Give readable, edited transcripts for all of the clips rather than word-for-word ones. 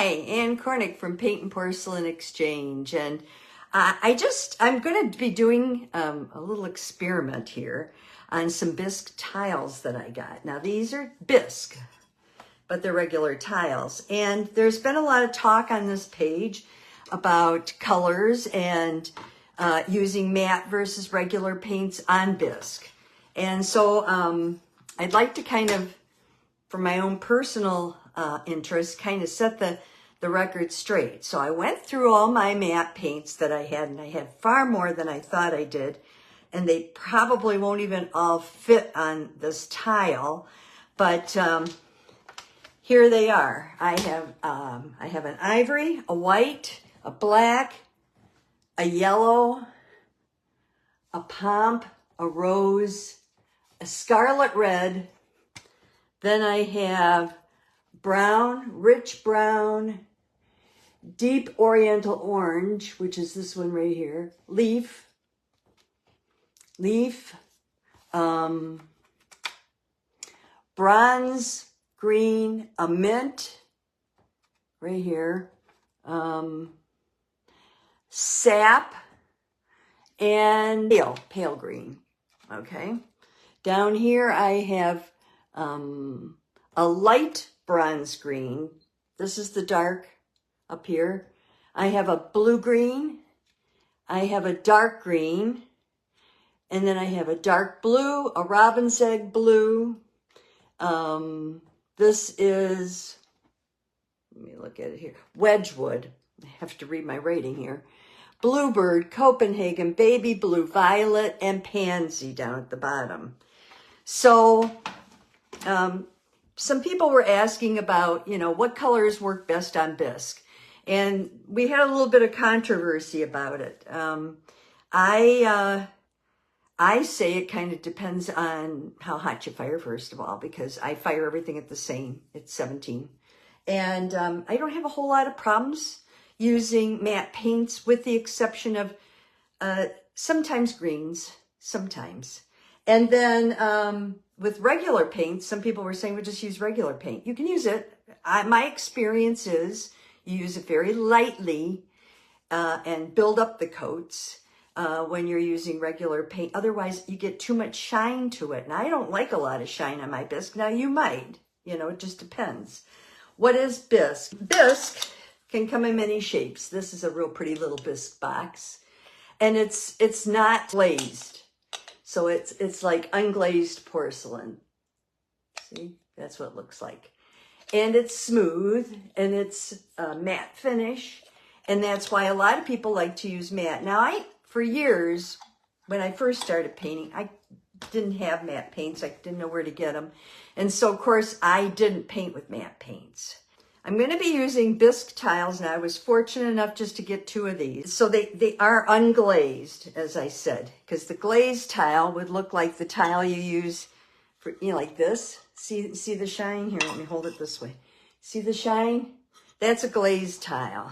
Hi, Ann Cornick from Paint and Porcelain Exchange, and I'm going to be doing a little experiment here on some Bisque tiles that I got. Now these are Bisque, but they're regular tiles, and there's been a lot of talk on this page about colors and using matte versus regular paints on Bisque. And so I'd like to kind of, for my own personal interest, kind of set the record straight. So I went through all my matte paints that I had, and I had far more than I thought I did, and they probably won't even all fit on this tile, but here they are. I have an ivory, a white, a black, a yellow, a pomp, a rose, a scarlet red. Then I have brown, rich brown, deep oriental orange, which is this one right here, leaf, bronze green, a mint, right here, sap, and pale green, okay? Down here I have a light bronze green. This is the dark up here. I have a blue green. I have a dark green. And then I have a dark blue, a robin's egg blue. This is, let me look at it here, Wedgwood. I have to read my rating here. Bluebird, Copenhagen, baby blue, violet, and pansy down at the bottom. So, some people were asking about, what colors work best on Bisque. And we had a little bit of controversy about it. I say it kind of depends on how hot you fire, first of all, because I fire everything at the same. It's 17. And I don't have a whole lot of problems using matte paints, with the exception of sometimes greens, sometimes. And then with regular paint, some people were saying, well, just use regular paint. You can use it. My experience is you use it very lightly and build up the coats when you're using regular paint. Otherwise, you get too much shine to it. And I don't like a lot of shine on my Bisque. Now, you might. It just depends. What is Bisque? Bisque can come in many shapes. This is a real pretty little Bisque box. And it's not glazed. So it's like unglazed porcelain. See, that's what it looks like. And it's smooth, and it's a matte finish. And that's why a lot of people like to use matte. Now, for years, when I first started painting, I didn't have matte paints. I didn't know where to get them. And so, of course, I didn't paint with matte paints. I'm going to be using Bisque tiles, and I was fortunate enough just to get 2 of these. So they are unglazed, as I said, because the glazed tile would look like the tile you use for, like this. See the shine? Here, let me hold it this way. See the shine? That's a glazed tile.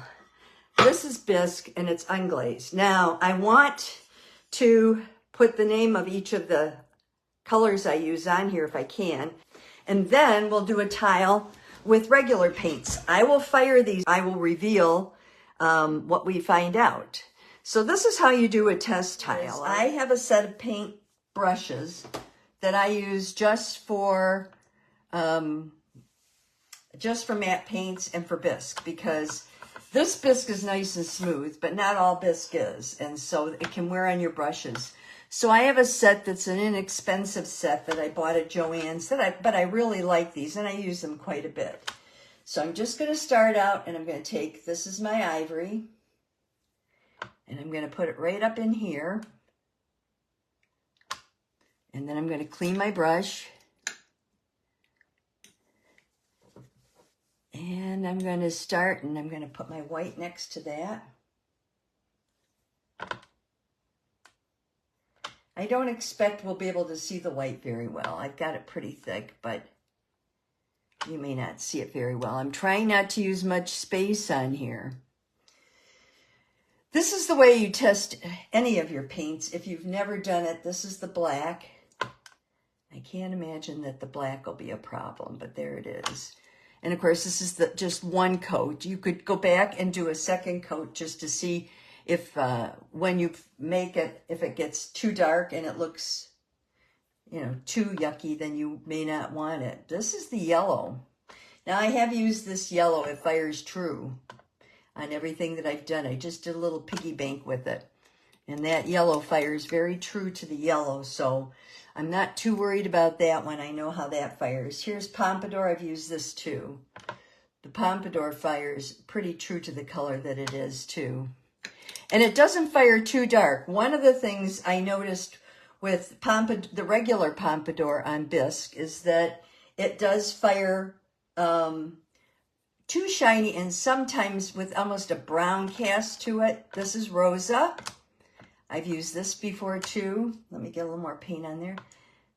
This is Bisque, and it's unglazed. Now, I want to put the name of each of the colors I use on here if I can, and then we'll do a tile with regular paints. I will fire these. I will reveal what we find out. So this is how you do a test tile. I have a set of paint brushes that I use just for matte paints and for Bisque, because this Bisque is nice and smooth, but not all Bisque is, and so it can wear on your brushes. So I have a set that's an inexpensive set that I bought at Joann's, but I really like these, and I use them quite a bit. So I'm just going to start out, and I'm going to take, this is my ivory, and I'm going to put it right up in here. And then I'm going to clean my brush. And I'm going to start, and I'm going to put my white next to that. I don't expect we'll be able to see the white very well. I've got it pretty thick, but you may not see it very well. I'm trying not to use much space on here. This is the way you test any of your paints. If you've never done it, this is the black. I can't imagine that the black will be a problem, but there it is. And of course, this is just one coat. You could go back and do a second coat just to see if when you make it, if it gets too dark and it looks, too yucky, then you may not want it. This is the yellow. Now I have used this yellow. It fires true on everything that I've done. I just did a little piggy bank with it. And that yellow fires very true to the yellow. So I'm not too worried about that one. I know how that fires. Here's Pompadour. I've used this too. The Pompadour fires pretty true to the color that it is too. And it doesn't fire too dark. One of the things I noticed with the regular Pompadour on Bisque is that it does fire too shiny and sometimes with almost a brown cast to it. This is Rosa. I've used this before too. Let me get a little more paint on there.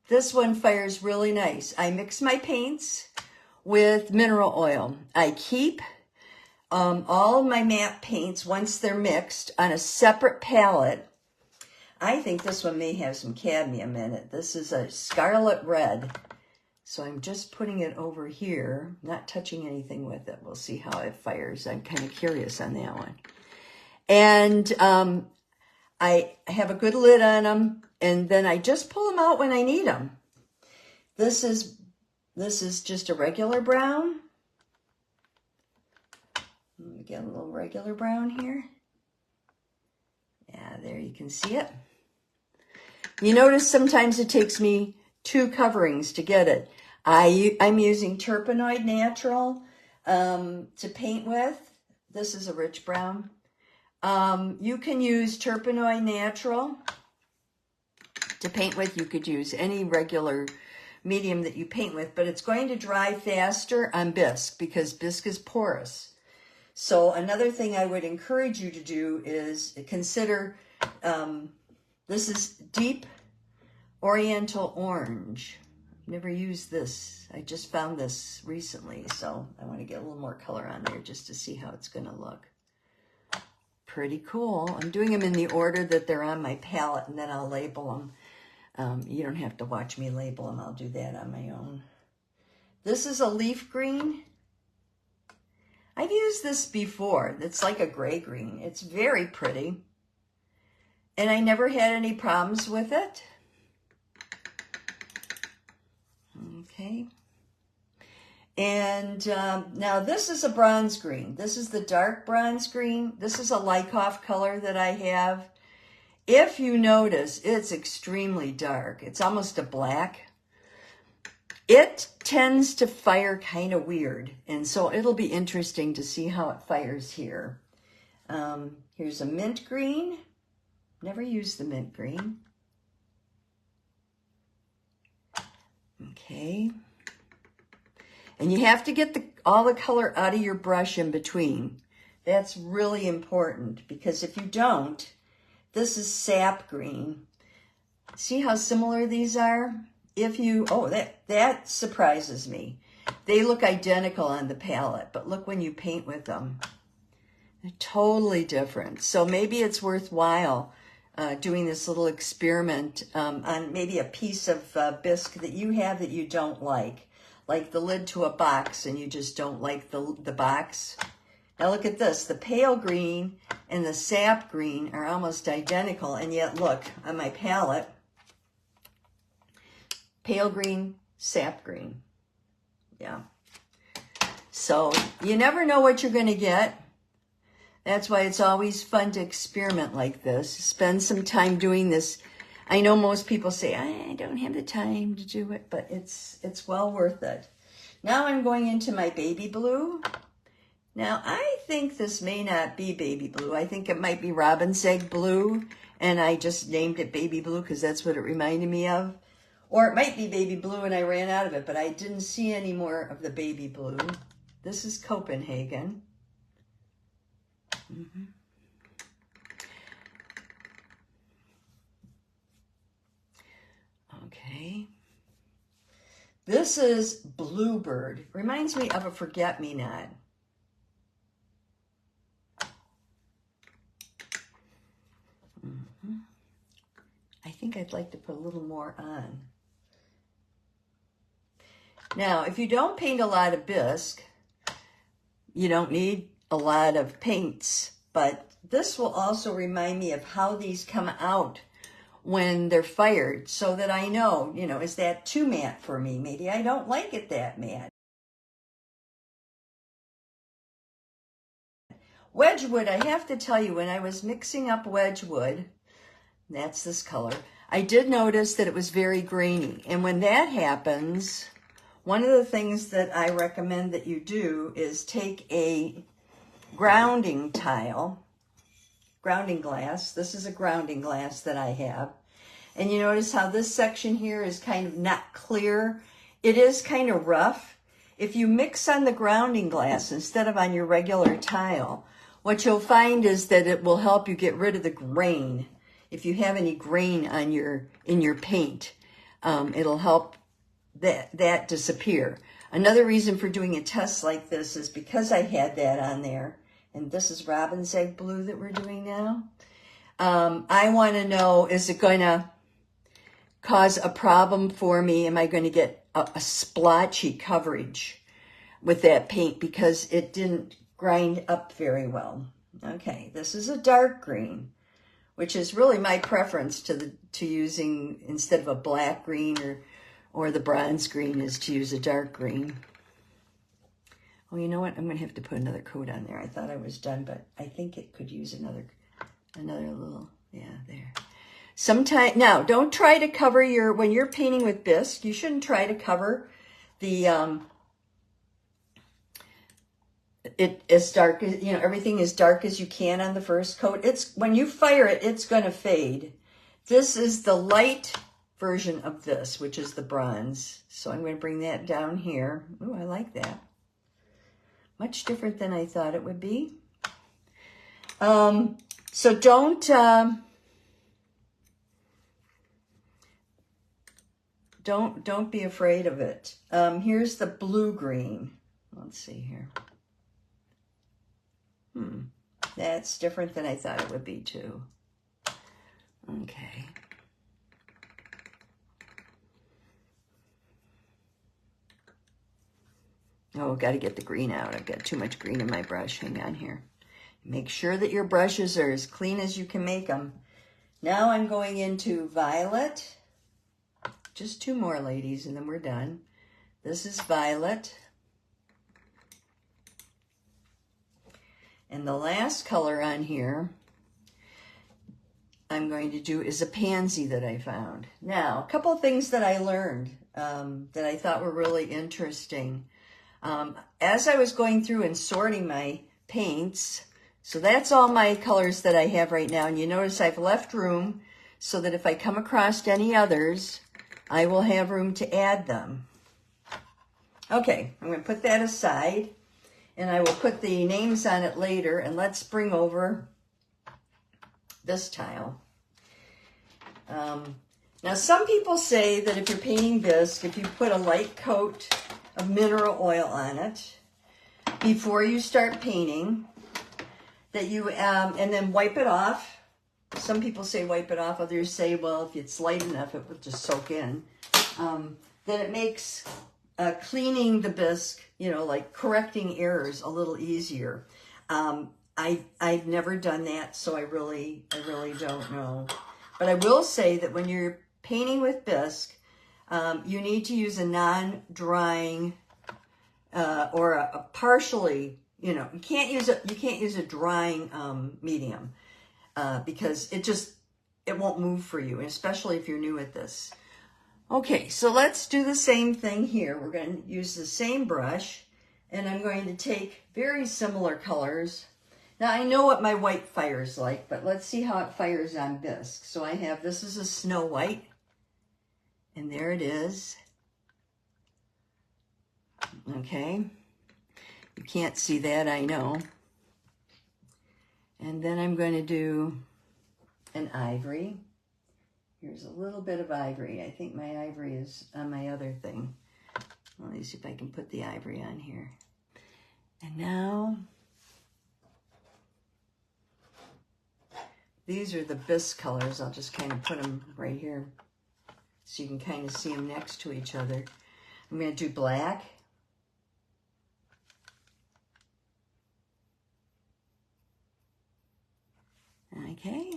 This one fires really nice. I mix my paints with mineral oil. I keep all of my matte paints, once they're mixed, on a separate palette. I think this one may have some cadmium in it. This is a scarlet red. So I'm just putting it over here, not touching anything with it. We'll see how it fires. I'm kind of curious on that one. And I have a good lid on them, and then I just pull them out when I need them. This is just a regular brown. Let me get a little regular brown here. Yeah, there you can see it. You notice sometimes it takes me 2 coverings to get it. I'm using Turpenoid Natural to paint with. This is a rich brown. You can use Turpenoid Natural to paint with. You could use any regular medium that you paint with, but it's going to dry faster on Bisque because Bisque is porous. So another thing I would encourage you to do is consider, this is Deep Oriental Orange. I've never used this. I just found this recently, so I want to get a little more color on there just to see how it's going to look. Pretty cool. I'm doing them in the order that they're on my palette, and then I'll label them. You don't have to watch me label them. I'll do that on my own. This is a leaf green. I've used this before. It's like a gray green. It's very pretty. And I never had any problems with it. Okay. And now this is a bronze green. This is the dark bronze green. This is a Lykoff color that I have. If you notice, it's extremely dark. It's almost a black. It tends to fire kind of weird. And so it'll be interesting to see how it fires here. Here's a mint green. Never used the mint green. Okay. And you have to get all the color out of your brush in between. That's really important because if you don't, this is sap green. See how similar these are? If you, oh, that surprises me. They look identical on the palette, but look when you paint with them. They're totally different. So maybe it's worthwhile doing this little experiment on maybe a piece of bisque that you have that you don't like the lid to a box and you just don't like the box. Now look at this. The pale green and the sap green are almost identical, and yet look on my palette. Pale green, sap green. Yeah. So you never know what you're going to get. That's why it's always fun to experiment like this. Spend some time doing this. I know most people say, I don't have the time to do it, but it's well worth it. Now I'm going into my baby blue. Now I think this may not be baby blue. I think it might be robin's egg blue, and I just named it baby blue because that's what it reminded me of. Or it might be baby blue and I ran out of it, but I didn't see any more of the baby blue. This is Copenhagen. Okay. This is Bluebird. Reminds me of a forget-me-not. I think I'd like to put a little more on. Now, if you don't paint a lot of bisque, you don't need a lot of paints, but this will also remind me of how these come out when they're fired, so that I know, you know, is that too matte for me? Maybe I don't like it that matte. Wedgwood, I have to tell you, when I was mixing up Wedgwood, that's this color, I did notice that it was very grainy. And when that happens, one of the things that I recommend that you do is take a grounding tile, grounding glass. This is a grounding glass that I have. And you notice how this section here is kind of not clear. It is kind of rough. If you mix on the grounding glass instead of on your regular tile, what you'll find is that it will help you get rid of the grain. If you have any grain on in your paint, it'll help that disappear. Another reason for doing a test like this is because I had that on there, and this is Robin's Egg Blue that we're doing now. I want to know, is it going to cause a problem for me? Am I going to get a splotchy coverage with that paint because it didn't grind up very well? Okay, this is a dark green, which is really my preference to using, instead of a black green or the bronze green, is to use a dark green. Oh, you know what? I'm going to have to put another coat on there. I thought I was done, but I think it could use another little, yeah, there. Sometimes, now, don't try to cover when you're painting with bisque, you shouldn't try to cover the, it as dark as, you know, everything as dark as you can on the first coat. When you fire it, it's going to fade. This is the light version of this, which is the bronze. So I'm going to bring that down here. Ooh, I like that. Much different than I thought it would be. So don't be afraid of it. Here's the blue-green. Let's see here. That's different than I thought it would be too. Okay. Oh, got to get the green out. I've got too much green in my brush. Hang on here. Make sure that your brushes are as clean as you can make them. Now I'm going into violet. Just two more, ladies, and then we're done. This is violet. And the last color on here I'm going to do is a pansy that I found. Now, a couple of things that I learned that I thought were really interesting. As I was going through and sorting my paints, so that's all my colors that I have right now. And you notice I've left room so that if I come across any others, I will have room to add them. Okay, I'm going to put that aside, and I will put the names on it later. And let's bring over this tile. Now, some people say that if you're painting bisque, if you put a light coat of mineral oil on it before you start painting, that you, and then wipe it off. Some people say wipe it off. Others say, well, if it's light enough, it will just soak in. Then it makes cleaning the bisque, you know, like correcting errors a little easier. I've never done that, so I really don't know. But I will say that when you're painting with bisque, you need to use a non-drying or a partially, you know, you can't use a drying medium because it won't move for you, especially if you're new at this. Okay, so let's do the same thing here. We're going to use the same brush, and I'm going to take very similar colors. Now, I know what my white fires like, but let's see how it fires on bisque. So I have, this is a Snow White, and there it is. Okay, you can't see that, I know. And then I'm going to do an ivory. Here's a little bit of ivory. I think my ivory is on my other thing. Let me see if I can put the ivory on here. And now, these are the bisque colors. I'll just kind of put them right here so you can kind of see them next to each other. I'm going to do black. Okay.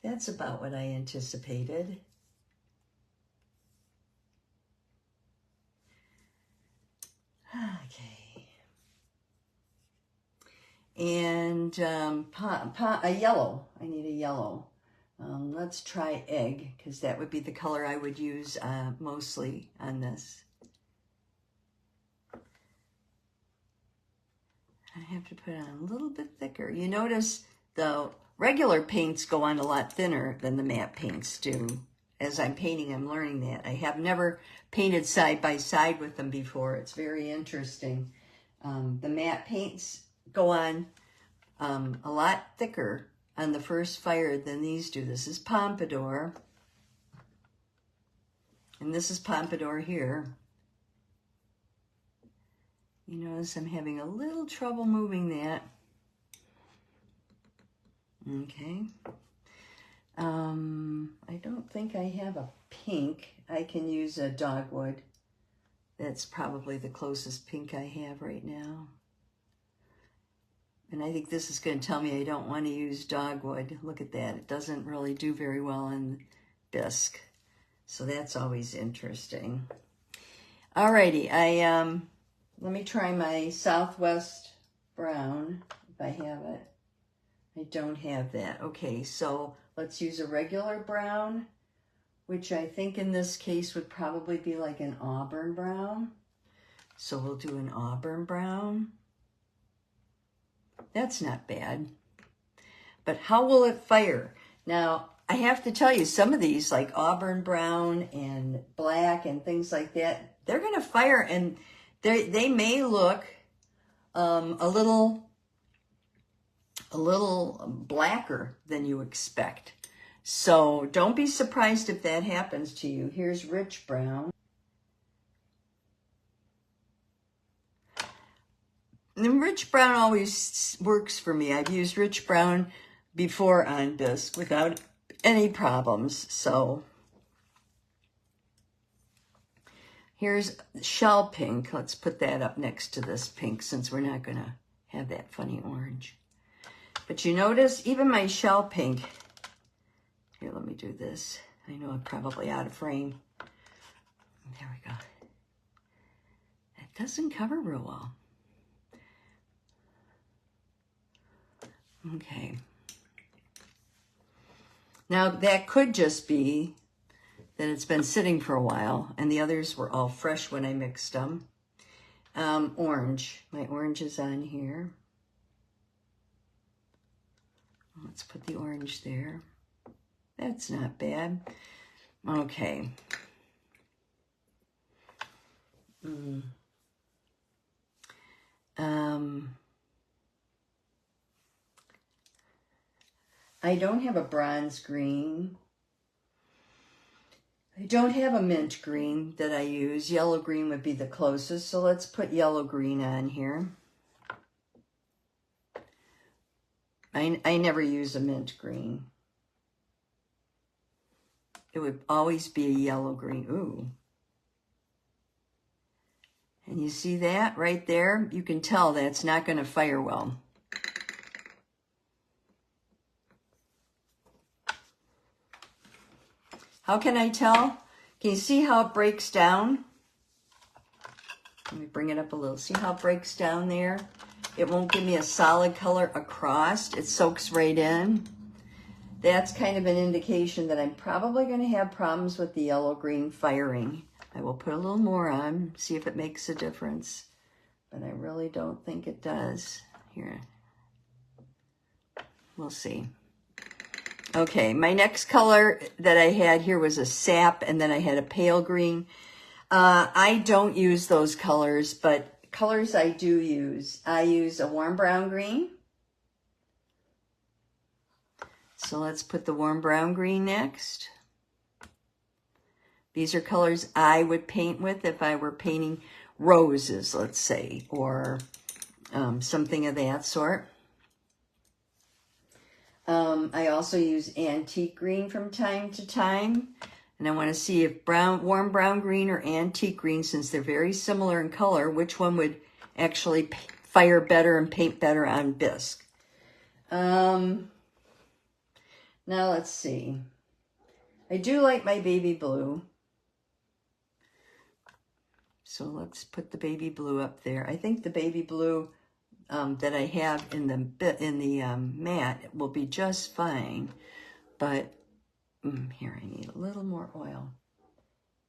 That's about what I anticipated. Okay. And a yellow. I need a yellow. Let's try egg, because that would be the color I would use mostly on this. I have to put it on a little bit thicker. You notice the regular paints go on a lot thinner than the matte paints do. As I'm painting, I'm learning that. I have never painted side by side with them before. It's very interesting. The matte paints go on a lot thicker on the first fire than these do. This is Pompadour. And this is Pompadour here. You notice I'm having a little trouble moving that. Okay. I don't think I have a pink. I can use a dogwood. That's probably the closest pink I have right now. And I think this is going to tell me I don't want to use dogwood. Look at that. It doesn't really do very well in Bisque. So that's always interesting. Alrighty, let me try my Southwest Brown, if I have it. I don't have that. Okay, so let's use a regular brown, which I think in this case would probably be like an auburn brown. So we'll do an auburn brown. That's not bad. But how will it fire? Now, I have to tell you, some of these, like auburn brown and black and things like that, they're going to fire, and they may look a little blacker than you expect. So don't be surprised if that happens to you. Here's rich brown. And rich brown always works for me. I've used rich brown before on Bisque without any problems. So here's shell pink. Let's put that up next to this pink since we're not going to have that funny orange. But you notice even my shell pink, here, let me do this. I know I'm probably out of frame. There we go. That doesn't cover real well. Okay. Now that could just be that it's been sitting for a while, and the others were all fresh when I mixed them. Orange. My orange is on here. Let's put the orange there. That's not bad. Okay. I don't have a bronze green. I don't have a mint green that I use. Yellow green would be the closest, so let's put yellow green on here. I never use a mint green. It would always be a yellow green. Ooh. And you see that right there? You can tell that's not going to fire well. How can I tell? Can you see how it breaks down? Let me bring it up a little. See how it breaks down there? It won't give me a solid color across. It soaks right in. That's kind of an indication that I'm probably going to have problems with the yellow-green firing. I will put a little more on, see if it makes a difference. But I really don't think it does. Here. We'll see. Okay, my next color that I had here was a sap, and then I had a pale green. I don't use those colors, but colors I do use. I use a warm brown green. So let's put the warm brown green next. These are colors I would paint with if I were painting roses, let's say, or something of that sort. I also use antique green from time to time. And I want to see if warm brown green or antique green, since they're very similar in color, which one would actually fire better and paint better on Bisque. Now let's see. I do like my baby blue. So let's put the baby blue up there. I think the baby blue that I have in the mat will be just fine. But here, I need a little more oil.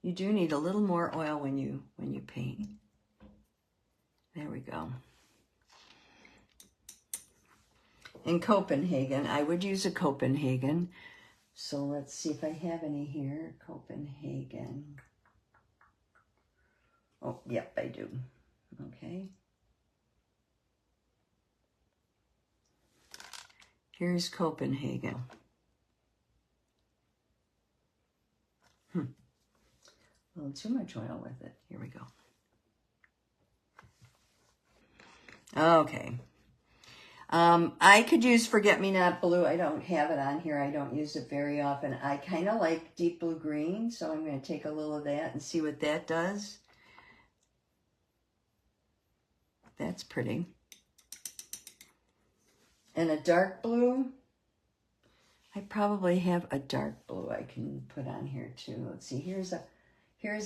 You do need a little more oil when you paint. There we go. In Copenhagen, I would use a Copenhagen. So let's see if I have any here. Copenhagen. Oh, yep, I do. Okay. Here's Copenhagen. A little too much oil with it. Here we go. Okay. I could use Forget-Me-Not Blue. I don't have it on here. I don't use it very often. I kind of like deep blue green, so I'm going to take a little of that and see what that does. That's pretty. And a dark blue. I probably have a dark blue I can put on here too. Let's see. Here's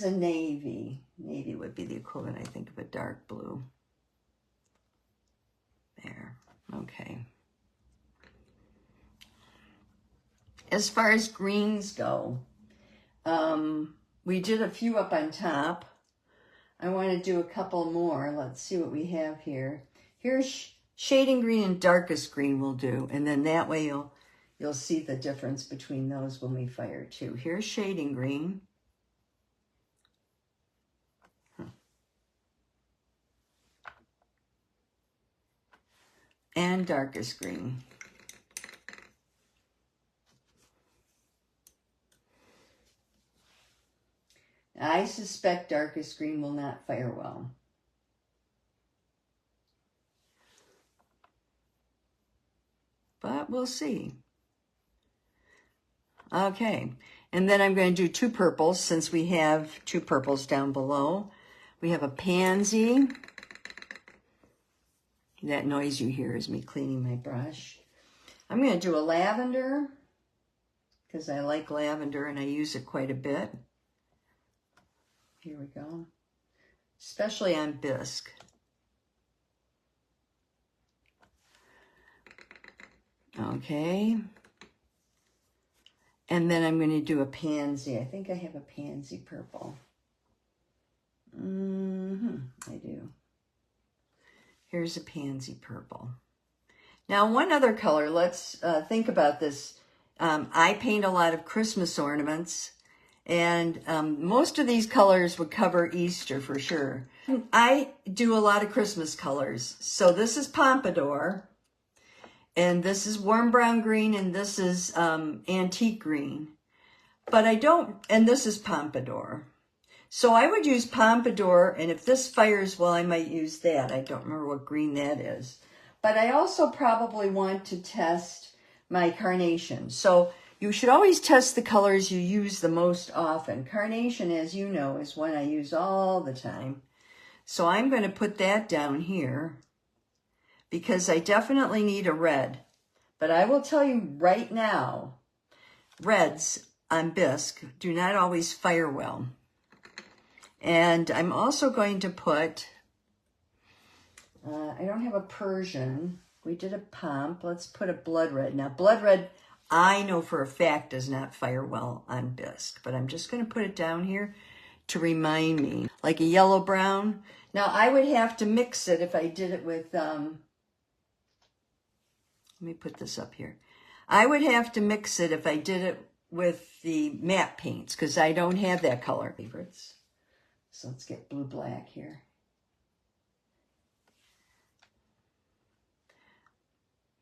a navy. Navy would be the equivalent, I think, of a dark blue. There. Okay. As far as greens go, we did a few up on top. I want to do a couple more. Let's see what we have here. Here's shading green and darkest green we'll do. And then that way you'll see the difference between those when we fire too. Here's shading green. And darkest green. I suspect darkest green will not fire well. But we'll see. Okay, and then I'm going to do two purples since we have two purples down below. We have a pansy. That noise you hear is me cleaning my brush. I'm going to do a lavender because I like lavender and I use it quite a bit. Here we go. Especially on bisque. Okay. And then I'm going to do a pansy. I think I have a pansy purple. I do. Here's a pansy purple. Now, one other color. Let's think about this. I paint a lot of Christmas ornaments. And most of these colors would cover Easter for sure. I do a lot of Christmas colors. So this is Pompadour. And this is warm brown green. And this is antique green. But I don't, and this is Pompadour. So I would use Pompadour. And if this fires well, I might use that. I don't remember what green that is. But I also probably want to test my carnation. So you should always test the colors you use the most often. Carnation, as you know, is one I use all the time. So I'm going to put that down here because I definitely need a red. But I will tell you right now, reds on bisque do not always fire well. And I'm also going to put, I don't have a Persian. We did a pomp. Let's put a blood red. Now, blood red, I know for a fact does not fire well on bisque, but I'm just going to put it down here to remind me, like a yellow brown. Now, I would have to mix it if I did it with, let me put this up here. I would have to mix it if I did it with the matte paints because I don't have that color. Favorites. So let's get blue-black here.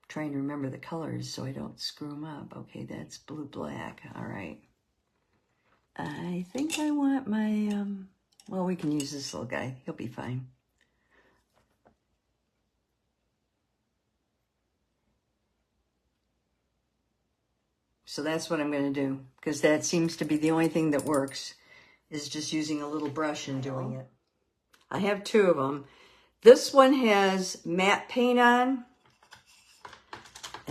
Trying to remember the colors so I don't screw them up. Okay, that's blue-black. All right. I think I want my, well, we can use this little guy. He'll be fine. So that's what I'm going to do because that seems to be the only thing that works is just using a little brush and doing it. I have two of them. This one has matte paint on.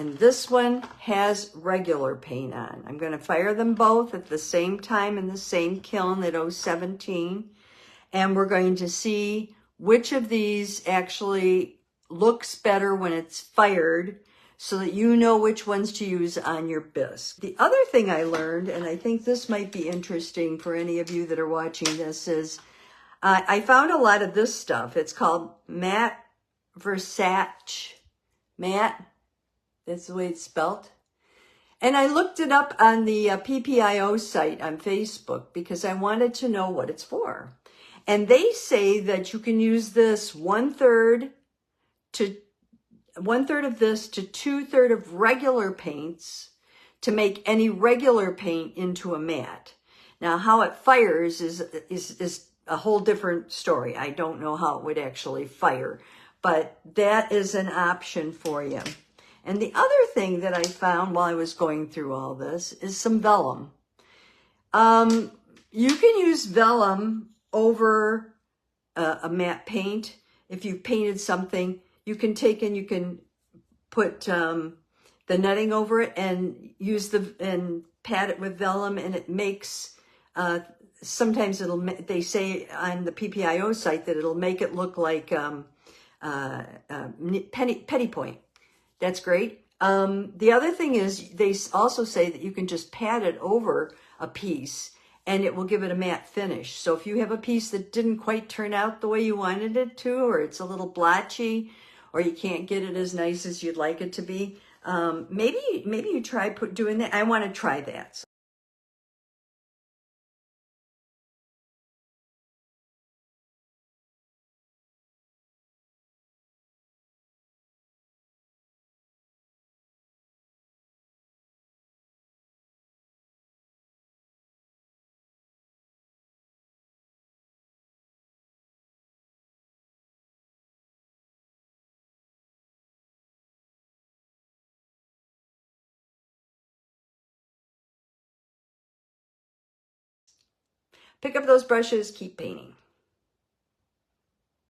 and this one has regular paint on. I'm going to fire them both at the same time in the same kiln at 017, and we're going to see which of these actually looks better when it's fired, so that you know which ones to use on your bisque. The other thing I learned, and I think this might be interesting for any of you that are watching this, is I found a lot of this stuff. It's called matte Versace. Matte, that's the way it's spelled. And I looked it up on the PPIO site on Facebook because I wanted to know what it's for. And they say that you can use this one third of this to 2/3 of regular paints to make any regular paint into a matte. Now, how it fires is a whole different story. I don't know how it would actually fire, but that is an option for you. And the other thing that I found while I was going through all this is some vellum. You can use vellum over a matte paint. If you've painted something, you can take and you can put the netting over it and and pat it with vellum, and it makes, sometimes they say on the PPIO site that it'll make it look like petty point. That's great. The other thing is they also say that you can just pat it over a piece and it will give it a matte finish. So if you have a piece that didn't quite turn out the way you wanted it to, or it's a little blotchy, or you can't get it as nice as you'd like it to be, maybe you try doing that. I want to try that. Pick up those brushes, keep painting.